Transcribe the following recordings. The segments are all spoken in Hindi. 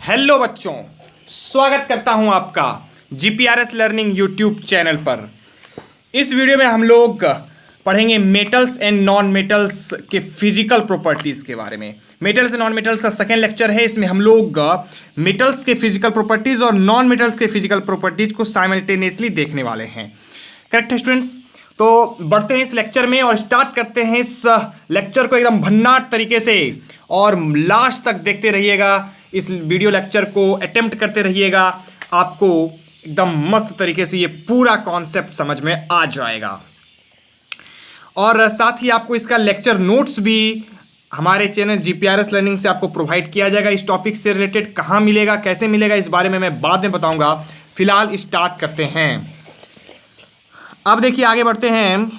हेलो बच्चों, स्वागत करता हूं आपका जीपीआरएस लर्निंग यूट्यूब चैनल पर। इस वीडियो में हम लोग पढ़ेंगे मेटल्स एंड नॉन मेटल्स के फिजिकल प्रॉपर्टीज़ के बारे में। मेटल्स एंड नॉन मेटल्स का सेकेंड लेक्चर है। इसमें हम लोग मेटल्स के फिजिकल प्रॉपर्टीज़ और नॉन मेटल्स के फिजिकल प्रॉपर्टीज़ को साइमल्टेनियसली देखने वाले हैं। करेक्ट है स्टूडेंट्स? तो बढ़ते हैं इस लेक्चर में और स्टार्ट करते हैं इस लेक्चर को एकदम भन्नाट तरीके से, और लास्ट तक देखते रहिएगा। इस वीडियो लेक्चर को अटेम्प्ट करते रहिएगा, आपको एकदम मस्त तरीके से ये पूरा कॉन्सेप्ट समझ में आ जाएगा। और साथ ही आपको इसका लेक्चर नोट्स भी हमारे चैनल जीपीआरएस लर्निंग से आपको प्रोवाइड किया जाएगा। इस टॉपिक से रिलेटेड कहाँ मिलेगा, कैसे मिलेगा, इस बारे में मैं बाद में बताऊंगा। फिलहाल स्टार्ट करते हैं। अब देखिए, आगे बढ़ते हैं।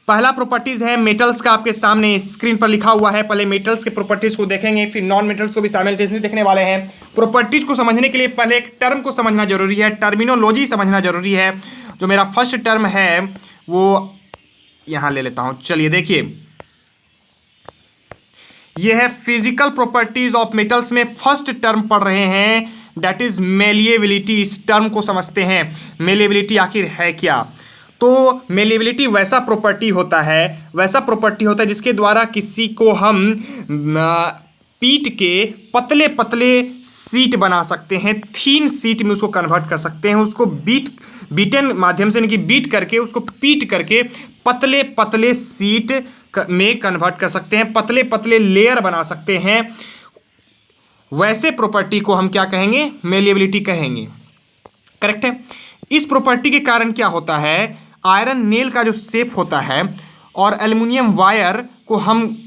पहला प्रॉपर्टीज है मेटल्स का, आपके सामने स्क्रीन पर लिखा हुआ है। पहले मेटल्स के प्रॉपर्टीज को देखेंगे, फिर नॉन मेटल्स को भी साइमल्टेनियसली देखने वाले हैं। प्रॉपर्टीज को समझने के लिए पहले एक टर्म को समझना जरूरी है, टर्मिनोलॉजी समझना जरूरी है। जो मेरा फर्स्ट टर्म है वो यहां ले लेता हूं। चलिए देखिए, यह है फिजिकल प्रॉपर्टीज ऑफ मेटल्स में फर्स्ट टर्म पढ़ रहे हैं, दैट इज मेलिएबिलिटी। इस टर्म को समझते हैं। मेलिएबिलिटी आखिर है क्या? तो मेलिएबिलिटी वैसा प्रॉपर्टी होता है जिसके द्वारा किसी को हम पीट के पतले पतले सीट बना सकते हैं, थीन सीट में उसको कन्वर्ट कर सकते हैं। उसको बीटन माध्यम से, यानी कि बीट करके, उसको पीट करके पतले पतले सीट में कन्वर्ट कर सकते हैं, पतले पतले लेयर बना सकते हैं। वैसे प्रॉपर्टी को हम क्या कहेंगे? मेलिएबिलिटी कहेंगे। करेक्ट है? इस प्रॉपर्टी के कारण क्या होता है, आयरन नेल का जो शेप होता है और एल्युमिनियम वायर को हम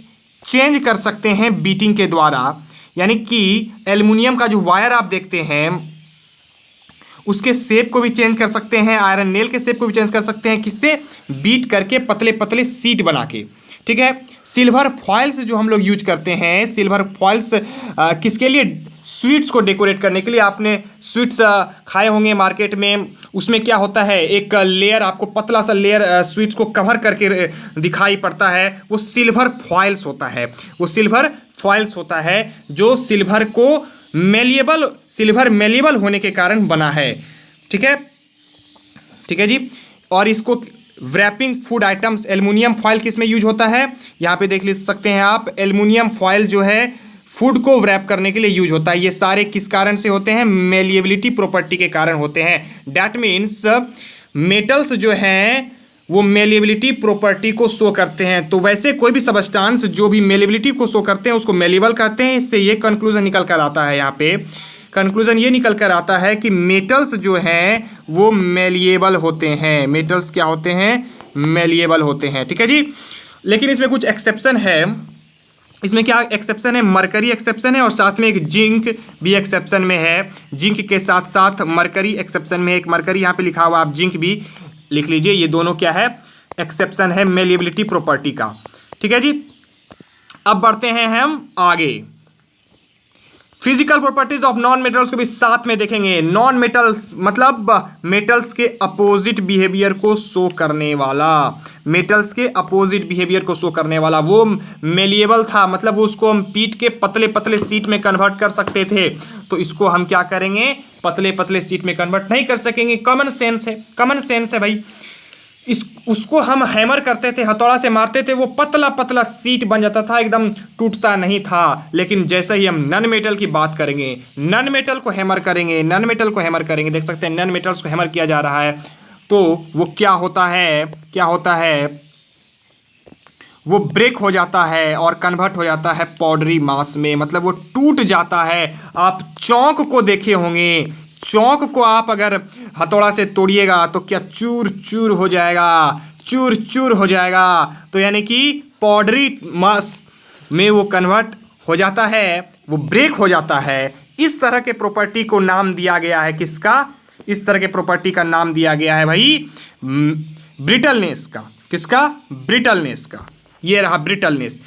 चेंज कर सकते हैं बीटिंग के द्वारा। यानी कि एल्युमिनियम का जो वायर आप देखते हैं उसके शेप को भी चेंज कर सकते हैं, आयरन नेल के शेप को भी चेंज कर सकते हैं। किससे? बीट करके पतले पतले सीट बना के। ठीक है? सिल्वर फॉइल्स जो हम लोग यूज करते हैं, सिल्वर फॉइल्स किसके लिए? स्वीट्स को डेकोरेट करने के लिए। आपने स्वीट्स खाए होंगे मार्केट में, उसमें क्या होता है, एक लेयर, आपको पतला सा लेयर स्वीट्स को कवर करके दिखाई पड़ता है, वो सिल्वर फॉइल्स होता है। वो सिल्वर फॉइल्स होता है जो सिल्वर मेलिएबल होने के कारण बना है। ठीक है? ठीक है जी। और इसको व्रैपिंग फूड आइटम्स, एल्युमिनियम फॉइल किस में यूज होता है? यहाँ पे देख सकते हैं आप, एल्युमिनियम फॉइल जो है फूड को व्रैप करने के लिए यूज होता है। ये सारे किस कारण से होते हैं? मेलिएबिलिटी प्रॉपर्टी के कारण होते हैं। डैट मीन्स मेटल्स जो हैं वो मेलिएबिलिटी प्रॉपर्टी को शो करते हैं। तो वैसे कोई भी सबस्टांस जो भी मेलिएबिलिटी को शो करते हैं उसको मेलिएबल कहते हैं। इससे ये कंक्लूजन निकल कर आता है, यहाँ पे कंक्लूजन ये निकल कर आता है कि मेटल्स जो हैं वो मेलिएबल होते हैं। मेटल्स क्या होते हैं? मेलिएबल होते हैं। ठीक है जी। लेकिन इसमें कुछ एक्सेप्शन है। इसमें क्या एक्सेप्शन है? मरकरी एक्सेप्शन है, और साथ में एक जिंक भी एक्सेप्शन में है। जिंक के साथ साथ मरकरी एक्सेप्शन में, एक मरकरी यहाँ पे लिखा हुआ, आप जिंक भी लिख लीजिए। ये दोनों क्या है? एक्सेप्शन है मेलिएबिलिटी प्रॉपर्टी का। ठीक है जी। अब बढ़ते हैं हम आगे। Physical properties of non metals को भी साथ में देखेंगे। नॉन मेटल्स मतलब मेटल्स के अपोजिट बिहेवियर को शो करने वाला, मेटल्स के अपोजिट बिहेवियर को शो करने वाला। वो मेलिएबल था, मतलब वो उसको हम पीट के पतले पतले सीट में कन्वर्ट कर सकते थे। तो इसको हम क्या करेंगे? पतले पतले सीट में कन्वर्ट नहीं कर सकेंगे। कॉमन सेंस है, कॉमन सेंस है भाई। उसको हम हैमर करते थे, हथौड़ा से मारते थे, वो पतला पतला सीट बन जाता था, एकदम टूटता नहीं था। लेकिन जैसे ही हम नन मेटल की बात करेंगे, नन मेटल को हैमर करेंगे, नन मेटल को हैमर करेंगे, देख सकते हैं नन मेटल्स को हैमर किया जा रहा है, तो वो क्या होता है? वो ब्रेक हो जाता है और कन्वर्ट हो जाता है पाउडरी मास में, मतलब वो टूट जाता है। आप चौक को देखे होंगे, चौक को आप अगर हथौड़ा से तोड़िएगा तो क्या चूर चूर हो जाएगा, चूर चूर हो जाएगा। तो यानी कि पाउडरी मास में वो कन्वर्ट हो जाता है, वो ब्रेक हो जाता है। इस तरह के प्रॉपर्टी को नाम दिया गया है किसका? इस तरह के प्रॉपर्टी का नाम दिया गया है भाई ब्रिटलनेस का। किसका? ब्रिटलनेस का। ये रहा ब्रिटलनेस।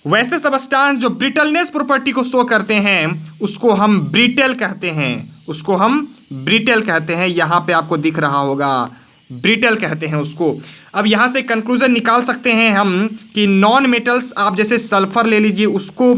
वैसे सबस्टांस जो ब्रिटलनेस प्रॉपर्टी को शो करते हैं उसको हम ब्रिटल कहते हैं, उसको हम ब्रिटल कहते हैं। यहाँ पे आपको दिख रहा होगा, ब्रिटल कहते हैं उसको। अब यहाँ से कंक्लूजन निकाल सकते हैं हम कि नॉन मेटल्स, आप जैसे सल्फर ले लीजिए, उसको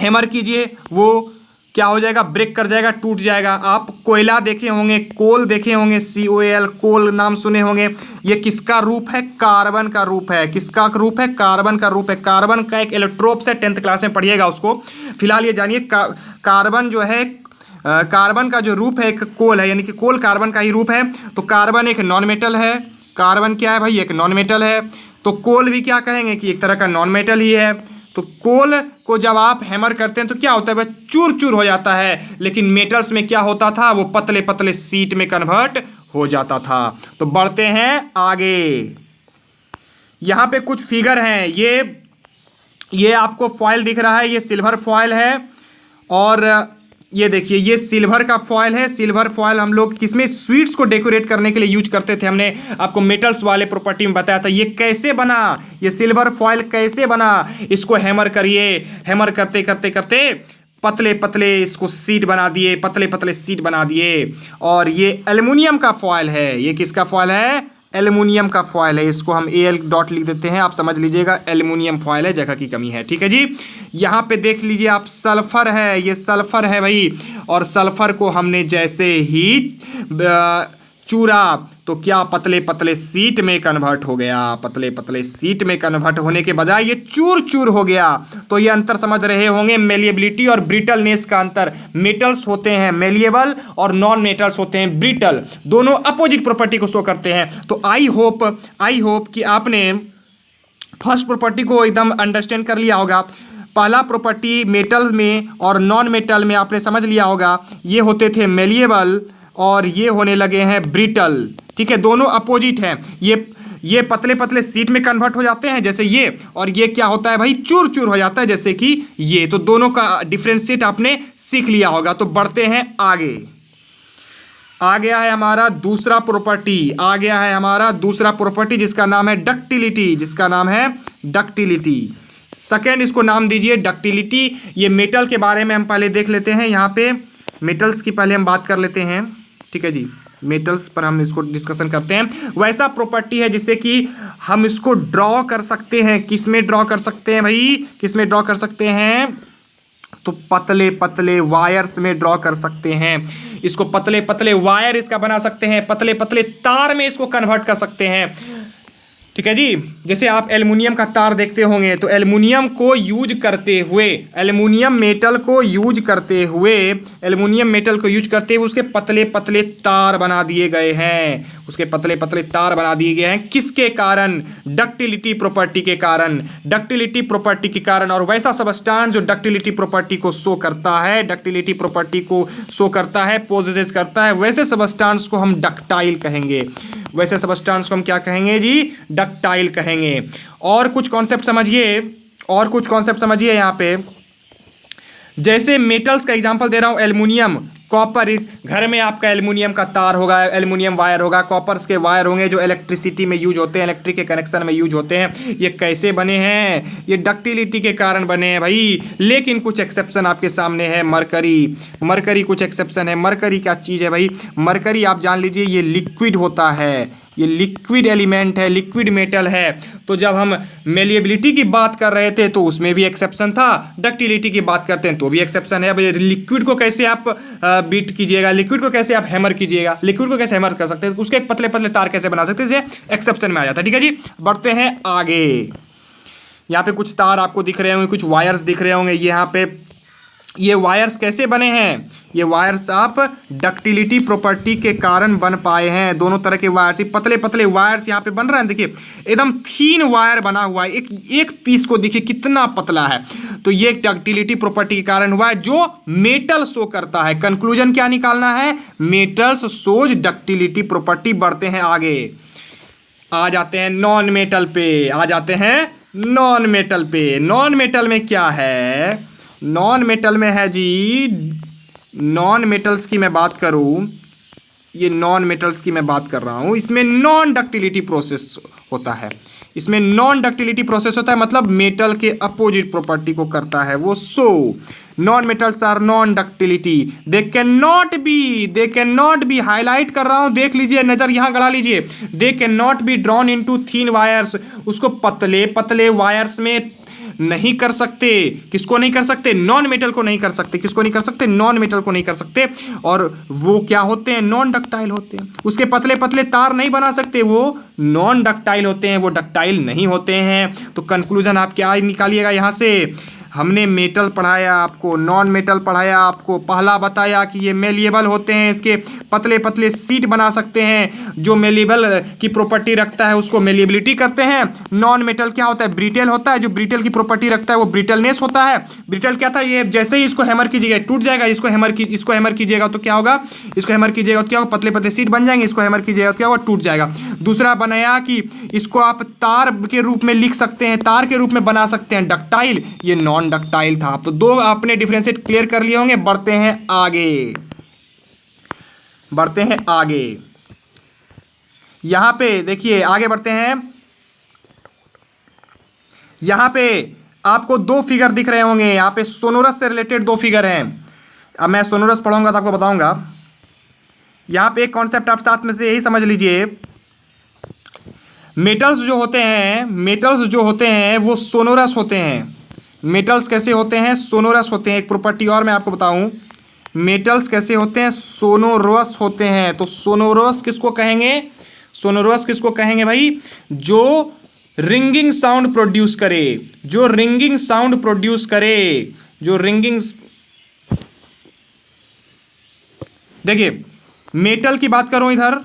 हैमर कीजिए वो क्या हो जाएगा, ब्रेक कर जाएगा, टूट जाएगा। आप कोयला देखे होंगे, कोल देखे होंगे, COAL, कोल नाम सुने होंगे। ये किसका रूप है, कार्बन का रूप है। किसका रूप है, कार्बन का रूप है। कार्बन का एक एलोट्रोप्स है, 10th क्लास में पढ़िएगा उसको। फिलहाल ये जानिए कार्बन जो है, कार्बन का जो रूप है एक कोल है, यानी कि कोल कार्बन का ही रूप है। तो कार्बन एक नॉन मेटल है। कार्बन क्या है भाई, एक नॉन मेटल है। तो कोल भी क्या कहेंगे कि एक तरह का नॉन मेटल ही है। तो कोल को जब आप हैमर करते हैं तो क्या होता है भाई, चूर चूर हो जाता है। लेकिन मेटल्स में क्या होता था, वो पतले पतले शीट में कन्वर्ट हो जाता था। तो बढ़ते हैं आगे। यहाँ पे कुछ फिगर हैं। ये आपको फॉयल दिख रहा है, ये सिल्वर फॉयल है। और ये देखिए, ये सिल्वर का फॉयल है। सिल्वर फॉयल हम लोग किसमें, स्वीट्स को डेकोरेट करने के लिए यूज करते थे। हमने आपको मेटल्स वाले प्रॉपर्टी में बताया था। ये कैसे बना, ये सिल्वर फॉयल कैसे बना, इसको हैमर करिए। हैमर करते करते करते पतले पतले इसको सीट बना दिए, पतले पतले सीट बना दिए। और ये एल्युमिनियम का फॉयल है। ये किसका फॉयल है, एल्युमिनियम का फॉयल है। इसको हम AL डॉट लिख देते हैं, आप समझ लीजिएगा एल्युमिनियम फॉयल है, जगह की कमी है। ठीक है जी। यहाँ पे देख लीजिए आप, सल्फर है, ये सल्फर है भाई। और सल्फर को हमने जैसे ही चूरा तो क्या पतले पतले सीट में कन्वर्ट हो गया। पतले पतले सीट में कन्वर्ट होने के बजाय ये चूर चूर हो गया। तो ये अंतर समझ रहे होंगे, मेलिएबिलिटी और ब्रिटलनेस का अंतर। मेटल्स होते हैं मेलिएबल और नॉन मेटल्स होते हैं ब्रिटल। दोनों अपोजिट प्रॉपर्टी को शो करते हैं। तो आई होप कि आपने फर्स्ट प्रॉपर्टी को एकदम अंडरस्टैंड कर लिया होगा। पहला प्रॉपर्टी मेटल में और नॉन मेटल में आपने समझ लिया होगा। ये होते थे मेलिएबल और ये होने लगे हैं ब्रिटल। ठीक है, दोनों अपोजिट हैं। ये पतले पतले सीट में कन्वर्ट हो जाते हैं जैसे ये, और ये क्या होता है भाई, चूर चूर हो जाता है जैसे कि ये। तो दोनों का डिफरेंशिएट आपने सीख लिया होगा। तो बढ़ते हैं आगे। आ गया है हमारा दूसरा प्रॉपर्टी, जिसका नाम है डक्टिलिटी। सेकेंड इसको नाम दीजिए डक्टिलिटी। ये मेटल के बारे में हम पहले देख लेते हैं। यहाँ पे मेटल्स की पहले हम बात कर लेते हैं। ठीक है जी, मेटल्स पर हम इसको डिस्कशन करते हैं। वैसा प्रॉपर्टी है जिससे कि हम इसको ड्रॉ कर सकते हैं। किस में ड्रॉ कर सकते हैं भाई, किस में ड्रॉ कर सकते हैं, तो पतले पतले वायर्स में ड्रॉ कर सकते हैं। इसको पतले पतले वायर इसका बना सकते हैं, पतले पतले तार में इसको कन्वर्ट कर सकते हैं। ठीक है जी। जैसे आप एल्युमिनियम का तार देखते होंगे, तो एल्युमिनियम मेटल को यूज करते हुए उसके पतले पतले तार बना दिए गए हैं। किसके कारण, डक्टिलिटी प्रॉपर्टी के कारण। और वैसा सबस्टांस जो डक्टिलिटी प्रॉपर्टी को शो करता है, पोजेस करता है, वैसे सबस्टांस को हम डक्टाइल कहेंगे। क्या कहेंगे जी, डक्टाइल कहेंगे। और कुछ कॉन्सेप्ट समझिए यहाँ पे। जैसे मेटल्स का एग्जांपल दे रहा हूँ, एल्युमिनियम, कॉपर। घर में आपका एल्युमिनियम का तार होगा, एल्युमिनियम वायर होगा, कॉपर्स के वायर होंगे जो इलेक्ट्रिसिटी में यूज होते हैं, इलेक्ट्रिक के कनेक्शन में यूज होते हैं। ये कैसे बने हैं, ये डक्टिलिटी के कारण बने हैं भाई। लेकिन कुछ एक्सेप्शन आपके सामने है। मरकरी कुछ एक्सेप्शन है। मरकरी क्या चीज़ है भाई, मरकरी आप जान लीजिए ये लिक्विड होता है, ये लिक्विड एलिमेंट है, लिक्विड मेटल है। तो जब हम मेलिएबिलिटी की बात कर रहे थे तो उसमें भी एक्सेप्शन था, डक्टिलिटी की बात करते हैं तो भी एक्सेप्शन है। भाई लिक्विड को कैसे आप बीट कीजिएगा, लिक्विड को कैसे आप हैमर कीजिएगा, लिक्विड को कैसे हैमर कर सकते हैं, उसके पतले पतले तार कैसे बना सकते हैं, एक्सेप्शन में आ जाता है। ठीक है जी। बढ़ते हैं आगे। यहाँ पे कुछ तार आपको दिख रहे होंगे, कुछ वायर्स दिख रहे होंगे। यहाँ पे ये वायर्स कैसे बने हैं, ये वायर्स आप डक्टिलिटी प्रॉपर्टी के कारण बन पाए हैं। दोनों तरह के वायर्स, पतले पतले वायर्स यहाँ पे बन रहे हैं। देखिए एकदम थीन वायर बना हुआ है, एक पीस को देखिए कितना पतला है। तो ये डक्टिलिटी प्रॉपर्टी के कारण हुआ है जो मेटल शो करता है। कंक्लूजन क्या निकालना है, मेटल्स शोज डक्टिलिटी प्रॉपर्टी। बढ़ते हैं आगे, आ जाते हैं नॉन मेटल पे। नॉन मेटल में क्या है, नॉन मेटल में है जी, नॉन मेटल्स की मैं बात करूं, ये नॉन मेटल्स की मैं बात कर रहा हूं। इसमें नॉन डक्टिलिटी प्रोसेस होता है। मतलब मेटल के अपोजिट प्रॉपर्टी को करता है वो। So non metals are non ductility, they can not be, highlight कर रहा हूं, देख लीजिए, नजर यहां गड़ा लीजिए। They can not be drawn into thin wires, उसको पतले पतले वायर्स में नहीं कर सकते। किसको नहीं कर सकते? नॉन मेटल को नहीं कर सकते। किसको नहीं कर सकते? नॉन मेटल को नहीं कर सकते। और वो क्या होते हैं? नॉन डक्टाइल होते हैं। उसके पतले पतले तार नहीं बना सकते, वो नॉन डक्टाइल होते हैं, वो डक्टाइल नहीं होते हैं। तो कंक्लूजन आप क्या निकालिएगा यहाँ से? हमने मेटल पढ़ाया आपको, नॉन मेटल पढ़ाया आपको। पहला बताया कि ये मेलिएबल होते हैं, इसके पतले पतले सीट बना सकते हैं, जो मेलिएबल की प्रॉपर्टी रखता है उसको मेलिएबिलिटी करते हैं। नॉन मेटल क्या होता है? ब्रिटेल होता है, जो ब्रिटेल की प्रॉपर्टी रखता है वो ब्रिटलनेस होता है। ब्रिटल क्या था? ये जैसे ही इसको हैमर कीजिएगा टूट जाएगा। इसको हैमर कीजिएगा तो क्या होगा? इसको हैमर कीजिएगा तो क्या होगा? पतले पतले सीट बन जाएंगे। इसको हैमर कीजिएगा तो क्या होगा? टूट जाएगा। दूसरा बनाया कि इसको आप तार के रूप में लिख सकते हैं, तार के रूप में बना सकते हैं, डक्टाइल। ये नॉन डक्टाइल था। तो दो आपने डिफरेंशिएट क्लियर कर लिए होंगे। बढ़ते हैं आगे, बढ़ते हैं आगे। यहां पे देखिए, आगे बढ़ते हैं। यहां पे आपको दो फिगर दिख रहे होंगे। यहां पे सोनोरस से रिलेटेड दो फिगर हैं। अब मैं सोनोरस पढ़ाऊंगा तो आपको बताऊंगा। यहां पे एक कॉन्सेप्ट आप साथ में से यही समझ लीजिए, मेटल्स जो होते हैं, मेटल्स जो होते हैं वो सोनोरस होते हैं। मेटल्स कैसे होते हैं? सोनोरस होते हैं। एक प्रॉपर्टी और मैं आपको बताऊं, मेटल्स कैसे होते हैं? सोनोरस होते हैं। तो सोनोरस किसको कहेंगे? सोनोरस किसको कहेंगे भाई? जो रिंगिंग साउंड प्रोड्यूस करे, जो रिंगिंग साउंड प्रोड्यूस करे, जो रिंगिंग। देखिए, मेटल की बात करूं, इधर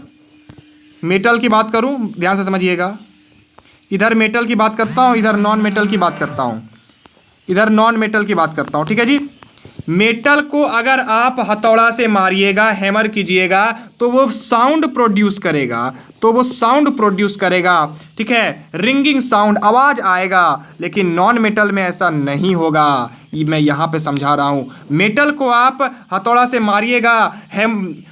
मेटल की बात करूं, ध्यान से समझिएगा। इधर मेटल की बात करता हूं, इधर नॉन मेटल की बात करता हूं, इधर नॉन मेटल की बात करता हूं। ठीक है जी। मेटल को अगर आप हथौड़ा से मारिएगा, हैमर कीजिएगा, तो वो साउंड प्रोड्यूस करेगा, तो वो साउंड प्रोड्यूस करेगा। ठीक है, रिंगिंग साउंड, आवाज आएगा। लेकिन नॉन मेटल में ऐसा नहीं होगा। ये मैं यहां पे समझा रहा हूं। मेटल को आप हथौड़ा से मारिएगा,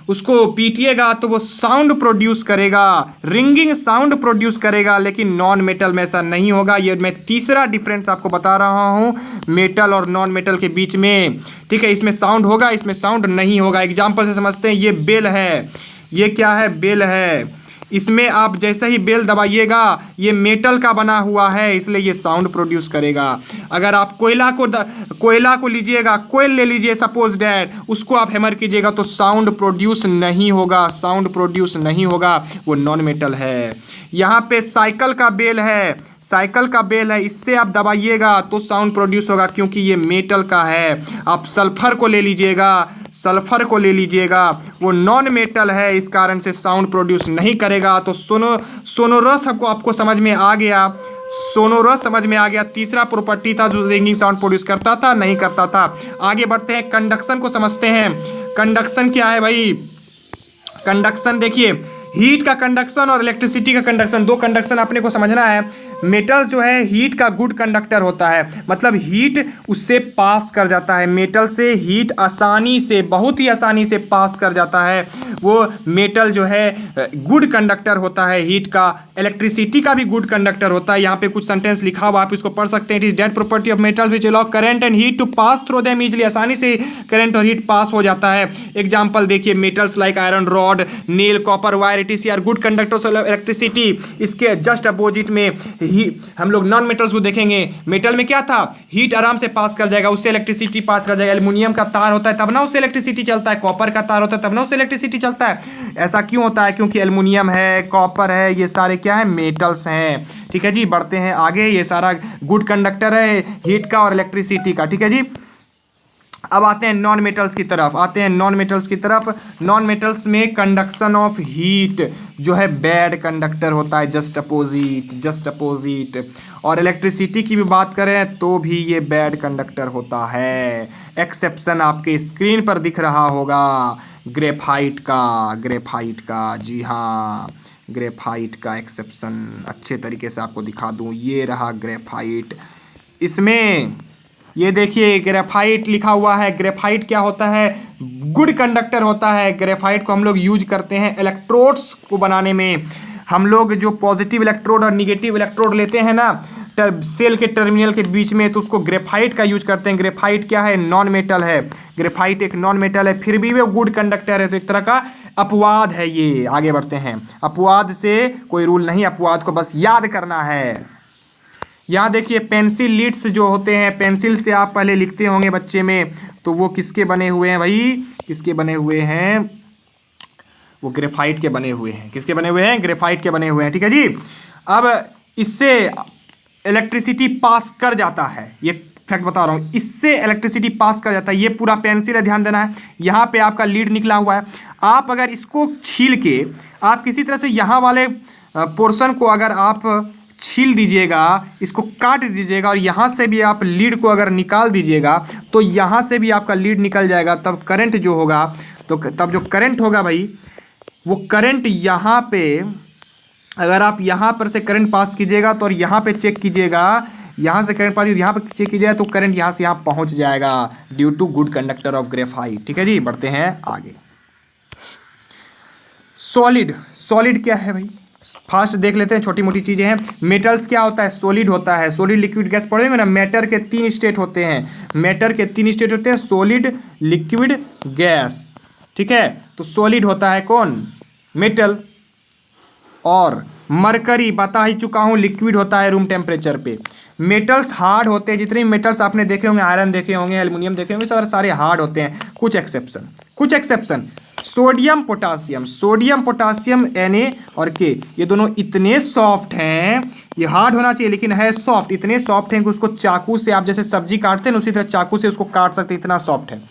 उसको पीटिएगा, तो वो साउंड प्रोड्यूस करेगा, रिंगिंग साउंड प्रोड्यूस करेगा। लेकिन नॉन मेटल में ऐसा नहीं होगा। ये मैं तीसरा डिफरेंस आपको बता रहा हूं मेटल और नॉन मेटल के बीच में। ठीक है, इसमें साउंड होगा, इसमें साउंड नहीं होगा। एग्जांपल से समझते हैं। ये बेल है, ये क्या है? बेल है। इसमें आप जैसे ही बेल दबाइएगा, ये मेटल का बना हुआ है, इसलिए ये साउंड प्रोड्यूस करेगा। अगर आप कोयला को लीजिएगा, कोयल ले लीजिए सपोज डैट, उसको आप हैमर कीजिएगा तो साउंड प्रोड्यूस नहीं होगा, साउंड प्रोड्यूस नहीं होगा, वो नॉन मेटल है। यहाँ पे साइकिल का बेल है, साइकिल का बेल है, इससे आप दबाइएगा तो साउंड प्रोड्यूस होगा, क्योंकि ये मेटल का है। आप सल्फर को ले लीजिएगा, सल्फर को ले लीजिएगा, वो नॉन मेटल है, इस कारण से साउंड प्रोड्यूस नहीं करेगा। तो सोनोरस आपको समझ में आ गया, सोनोरस समझ में आ गया। तीसरा प्रॉपर्टी था जो रिंगिंग साउंड प्रोड्यूस करता था, नहीं करता था। आगे बढ़ते हैं, कंडक्शन को समझते हैं। कंडक्शन क्या है भाई? कंडक्शन देखिए, हीट का कंडक्शन और इलेक्ट्रिसिटी का कंडक्शन, दो कंडक्शन अपने को समझना है। मेटल जो है हीट का गुड कंडक्टर होता है, मतलब हीट उससे पास कर जाता है। मेटल से हीट आसानी से, बहुत ही आसानी से पास कर जाता है। वो मेटल जो है गुड कंडक्टर होता है हीट का। इलेक्ट्रिसिटी का भी गुड कंडक्टर होता है। यहाँ पे कुछ सेंटेंस लिखा हुआ, आप इसको पढ़ सकते हैं। It is that property of metal which allow current and heat to pass through them easily. आसानी से करंट और हीट पास हो जाता है। एग्जाम्पल देखिए, मेटल्स लाइक आयरन रॉड, नील, copper wire, etc are good conductors of electricity. इसके जस्ट अपोजिट में हम लोग नॉन मेटल्स को देखेंगे। मेटल में क्या था? हीट आराम से पास कर जाएगा, उससे इलेक्ट्रिसिटी पास कर जाएगा। एल्युमिनियम का तार होता है तब ना उससे इलेक्ट्रिसिटी चलता है, कॉपर का तार होता है तब ना उससे इलेक्ट्रिसिटी चलता है। ऐसा क्यों होता है? क्योंकि एल्युमिनियम है, कॉपर है, ये सारे क्या है? मेटल्स हैं। ठीक है जी, बढ़ते हैं आगे। ये सारा गुड कंडक्टर है हीट का और इलेक्ट्रिसिटी का। ठीक है जी, अब आते हैं नॉन मेटल्स की तरफ, आते हैं नॉन मेटल्स की तरफ। नॉन मेटल्स में कंडक्शन ऑफ हीट जो है बैड कंडक्टर होता है, जस्ट अपोजिट, जस्ट अपोजिट। और इलेक्ट्रिसिटी की भी बात करें तो भी ये बैड कंडक्टर होता है। एक्सेप्शन आपके स्क्रीन पर दिख रहा होगा, ग्रेफाइट का, ग्रेफाइट का, जी हाँ, ग्रेफाइट का एक्सेप्शन अच्छे तरीके से आपको दिखा दूँ। ये रहा ग्रेफाइट। इसमें ये देखिए ग्रेफाइट लिखा हुआ है। ग्रेफाइट क्या होता है? गुड कंडक्टर होता है। ग्रेफाइट को हम लोग यूज करते हैं इलेक्ट्रोड्स को बनाने में। हम लोग जो पॉजिटिव इलेक्ट्रोड और निगेटिव इलेक्ट्रोड लेते हैं ना सेल के टर्मिनल के बीच में, तो उसको ग्रेफाइट का यूज करते हैं। ग्रेफाइट क्या है? नॉन मेटल है। ग्रेफाइट एक नॉन मेटल है, फिर भी वो गुड कंडक्टर है। तो एक तरह का अपवाद है ये। आगे बढ़ते हैं। अपवाद से कोई रूल नहीं, अपवाद को बस याद करना है, यहाँ देखिए पेंसिल लीड्स जो होते हैं, पेंसिल से आप पहले लिखते होंगे बच्चे में, तो वो किसके बने हुए हैं भाई, किसके बने हुए हैं, वो ग्रेफाइट के बने हुए हैं। किसके बने हुए हैं, ग्रेफाइट के बने हुए हैं। ठीक है जी। अब इससे इलेक्ट्रिसिटी पास कर जाता है, ये फैक्ट बता रहा हूँ, इससे इलेक्ट्रिसिटी पास कर जाता है। ये पूरा पेंसिल है, ध्यान देना है। यहाँ पे आपका लीड निकला हुआ है, आप अगर इसको छील के आप किसी तरह से यहाँ वाले पोर्शन को अगर आप छील दीजिएगा, इसको काट दीजिएगा और यहाँ से भी आप लीड को अगर निकाल दीजिएगा तो यहाँ से भी आपका लीड निकल जाएगा। तब करंट जो होगा, तो तब जो करंट होगा भाई, वो करंट यहाँ पे अगर आप यहाँ पर से करंट पास कीजिएगा तो, और यहाँ पे चेक कीजिएगा, यहाँ से करंट पास यहाँ पे चेक कीजिएगा तो करंट यहाँ से यहाँ पहुँच जाएगा due to good conductor of graphite. ठीक है जी, बढ़ते हैं आगे। सॉलिड, सॉलिड क्या है भाई, फास्ट देख लेते हैं, छोटी मोटी चीज़ें हैं। मेटल्स क्या होता है, सॉलिड होता है। सॉलिड लिक्विड गैस पढ़ेंगे ना, मैटर के 3 स्टेट होते हैं, मैटर के 3 स्टेट होते हैं, सॉलिड, लिक्विड, गैस। ठीक है, तो सॉलिड होता है कौन, मेटल। और मरकरी बता ही चुका हूँ, लिक्विड होता है रूम टेम्परेचर पे। मेटल्स हार्ड होते हैं, जितने मेटल्स आपने देखे होंगे, आयरन देखे होंगे, एल्युमिनियम देखे होंगे, सारे हार्ड होते हैं। कुछ exception, sodium potassium, sodium potassium Na और K, ये दोनों इतने सॉफ्ट हैं, ये हार्ड होना चाहिए लेकिन है सॉफ्ट, इतने सॉफ्ट हैं कि उसको चाकू से आप जैसे सब्जी काटते हैं उसी तरह चाकू से उसको काट सकते हैं, इतना सॉफ्ट है।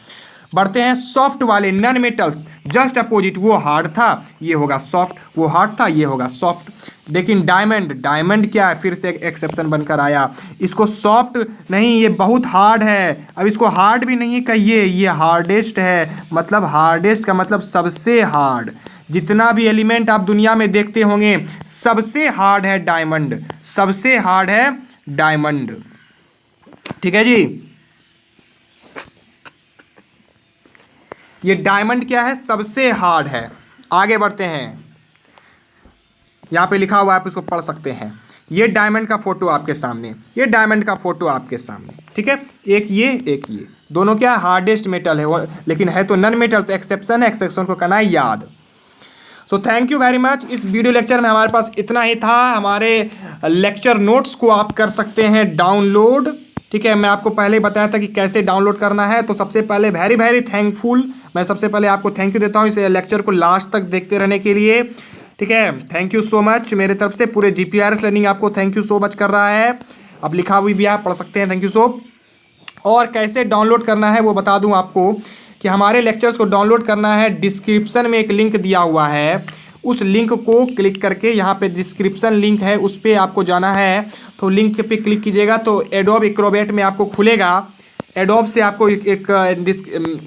बढ़ते हैं सॉफ्ट वाले नॉन मेटल्स, जस्ट अपोजिट, वो हार्ड था, ये होगा सॉफ्ट, वो हार्ड था, ये होगा सॉफ्ट। लेकिन डायमंड, डायमंड क्या है, फिर से एक एक्सेप्शन बनकर आया, इसको सॉफ्ट नहीं, ये बहुत हार्ड है। अब इसको हार्ड भी नहीं कहिए, ये हार्डेस्ट है, मतलब हार्डेस्ट का मतलब सबसे हार्ड। जितना भी एलिमेंट आप दुनिया में देखते होंगे सबसे हार्ड है डायमंड, सबसे हार्ड है डायमंड। ठीक है जी, ये डायमंड क्या है, सबसे हार्ड है। आगे बढ़ते हैं, यहाँ पे लिखा हुआ है, आप इसको पढ़ सकते हैं। ये डायमंड का फोटो आपके सामने, ये डायमंड का फोटो आपके सामने। ठीक है, एक ये, दोनों क्या हार्डेस्ट मेटल है, लेकिन है तो नॉन मेटल, तो एक्सेप्शन है, एक्सेप्शन को करना है याद। So thank you very much. इस वीडियो लेक्चर में हमारे पास इतना ही था। हमारे लेक्चर नोट्स को आप कर सकते हैं डाउनलोड। ठीक है, मैं आपको पहले ही बताया था कि कैसे डाउनलोड करना है। तो सबसे पहले वेरी थैंकफुल, मैं सबसे पहले आपको थैंक यू देता हूँ इस लेक्चर को लास्ट तक देखते रहने के लिए। ठीक है, थैंक यू सो मच मेरे तरफ से, पूरे GPRS लर्निंग आपको थैंक यू सो मच कर रहा है। अब लिखा हुई भी आप पढ़ सकते हैं, थैंक यू सो। और कैसे डाउनलोड करना है वो बता दूं आपको कि हमारे लेक्चर्स को डाउनलोड करना है, डिस्क्रिप्शन में एक लिंक दिया हुआ है, उस लिंक को क्लिक करके, यहाँ पे डिस्क्रिप्शन लिंक है, उस पर आपको जाना है। तो लिंक पे क्लिक कीजिएगा तो एडोब एक्रोबैट में आपको खुलेगा। एडोब से आपको एक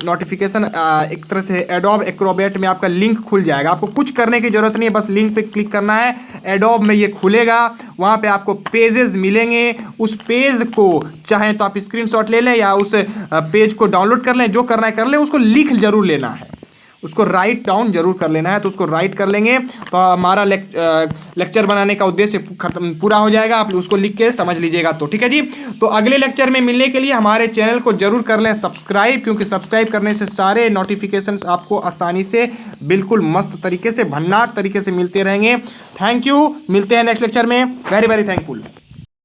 नोटिफिकेशन, एक तरह से एडोब एक्रोबैट में आपका लिंक खुल जाएगा। आपको कुछ करने की ज़रूरत नहीं है, बस लिंक पे क्लिक करना है, एडोब में ये खुलेगा। वहाँ पे आपको पेजेस मिलेंगे, उस पेज को चाहे तो आप स्क्रीनशॉट ले लें या उस पेज को डाउनलोड कर लें, जो करना है कर लें। उसको लिख जरूर लेना है, उसको राइट डाउन जरूर कर लेना है। तो उसको राइट कर लेंगे तो हमारा लेक्चर बनाने का उद्देश्य खत्म पूरा हो जाएगा। आप उसको लिख के समझ लीजिएगा। तो ठीक है जी, तो अगले लेक्चर में मिलने के लिए हमारे चैनल को जरूर कर लें सब्सक्राइब, क्योंकि सब्सक्राइब करने से सारे नोटिफिकेशंस आपको आसानी से, बिल्कुल मस्त तरीके से, भन्नाट तरीके से मिलते रहेंगे। थैंक यू, मिलते हैं नेक्स्ट लेक्चर में। Very thankful.